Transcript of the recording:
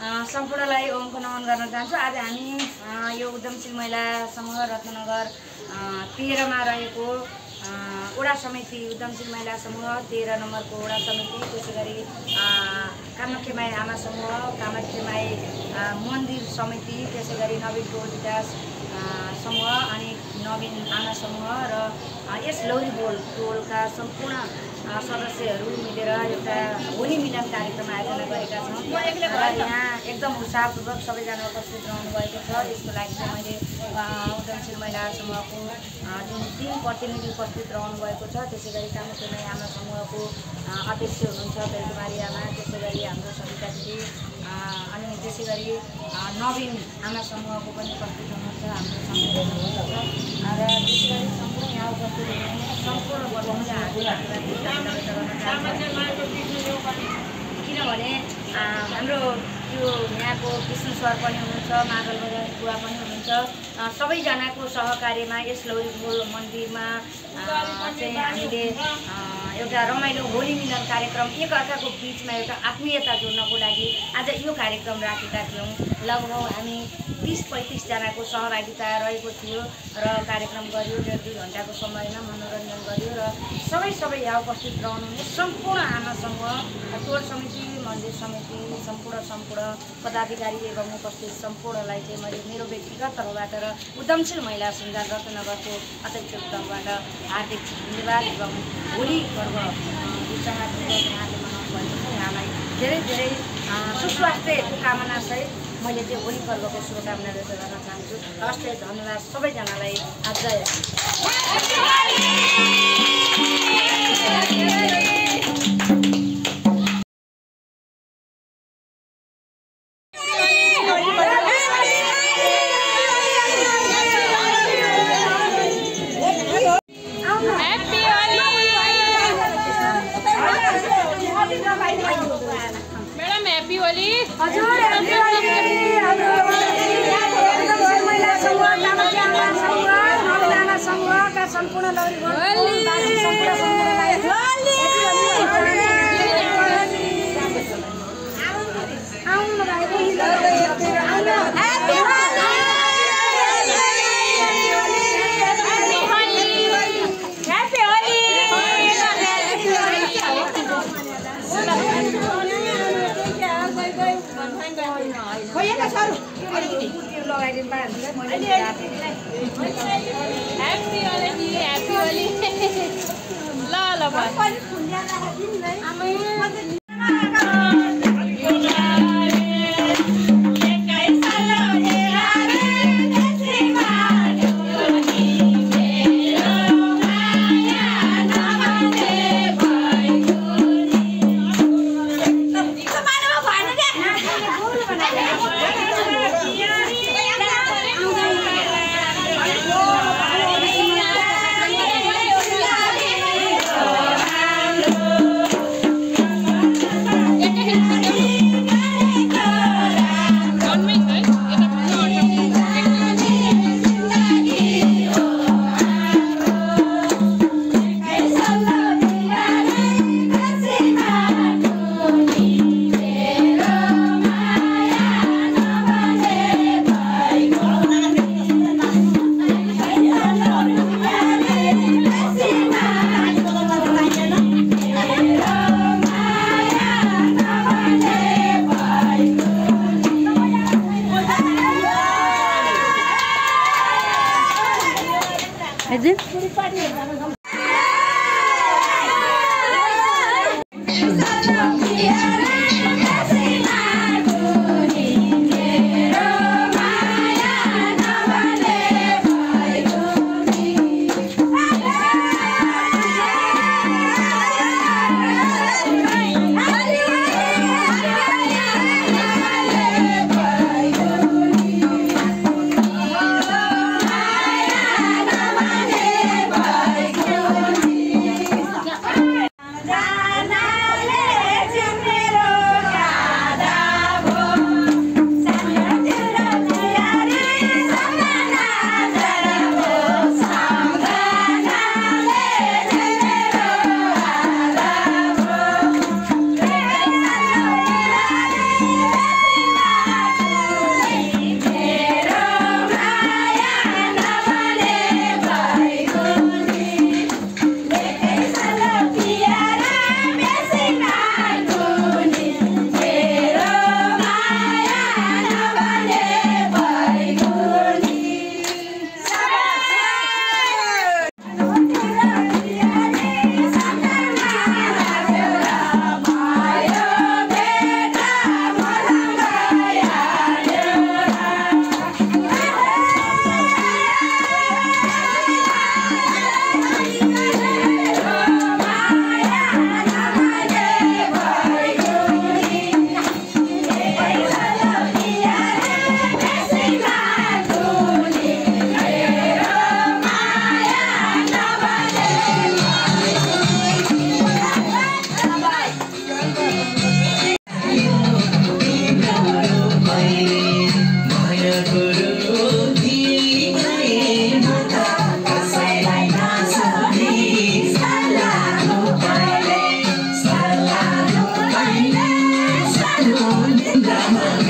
सम्पूर्णलाई ओमको नमन गर्न चाहन्छु। आज हामी यो उद्यमशील महिला समूह रत्नगर 13 मा रहेको वडा समिति उद्यमशील महिला समूह 13 नम्बरको वडा समिति, त्यसैगरी कामाख्यामाई आमा समूह, कामाख्यामाई मन्दिर समिति, त्यसैगरी नवीन टोल विकास समूह अनि नवीन आमा समूह र यस लौरी बोल टोलका सम्पूर्ण सदस्यहरू मिलेर एउटा होली मिलन कार्यक्रम आयोजना गरेका छौँ र यहाँ एकदम उत्साहपूर्वक सबैजना उपस्थित रहनु भएको छ। यसको लागि चाहिँ मैले उद्यमशील महिला समूहको जुन 3 प्रतिनिधि उपस्थित रहनु भएको छ, त्यसैगरी कामाख्यामाई आमा समूहको अध्यक्ष हुनुहुन्छ बेलकुमारी आमा, त्यसैगरी हाम्रो सविता दिदी अनि त्यसैगरी नवीन आमा समूहको पनि उपस्थित हुनुहुन्छ हाम्रो सम्पूर्ण र त्यसैगरी सम्पूर्ण यहाँ उपस्थित हुनुहुने सम्पूर्ण वर्गलाई किनभने हाम्रो त्यो यहाँको विष्णु सर पनि हुनुहुन्छ, मादल बजार बुवा पनि हुनुहुन्छ। सबैजनाको सहकार्यमा यस लौरी बोल मन्दिरमा चाहिँ हामीले एउटा रमाइलो होली मिलन कार्यक्रम एकअर्काको बिचमा एउटा आत्मीयता जोड्नको लागि आज यो कार्यक्रम राखेका थियौँ। लगभग हामी 30-35 जनाको सहभागिता रहेको थियो र कार्यक्रम गर्यो। 1.5-2 घन्टाको समयमा मनोरञ्जन गर्यो र सबै यहाँ उपस्थित रहनुहुने सम्पूर्ण आमा समूह, टोल समिति, मन्दिर समिति, सम्पूर्ण पदाधिकारी एवं उपस्थित सम्पूर्णलाई चाहिँ मैले मेरो व्यक्तिगत तर्फबाट र उद्यमशील महिला सञ्जाल रत्नगरको अध्यक्षको तर्फबाट हार्दिक धन्यवाद एवं होली पर्व उत्साहपूर्वक यहाँले मनाउनु भएको छ। यहाँलाई धेरै सुस्वास्थ्यको कामना सहित मैले चाहिँ होली पर्वको शुभकामना व्यक्त गर्न चाहन्छु। हस्त धन्यवाद सबैजनालाई। जय मैडम हैप्पी होली। हजुर हैप्पी होली। महिला समूह, कामाख्या समूह, नवीन समूहका सम्पूर्ण लौरी बोलवासी सम्पूर्णलाई हैप्पी होली Bye. Brahma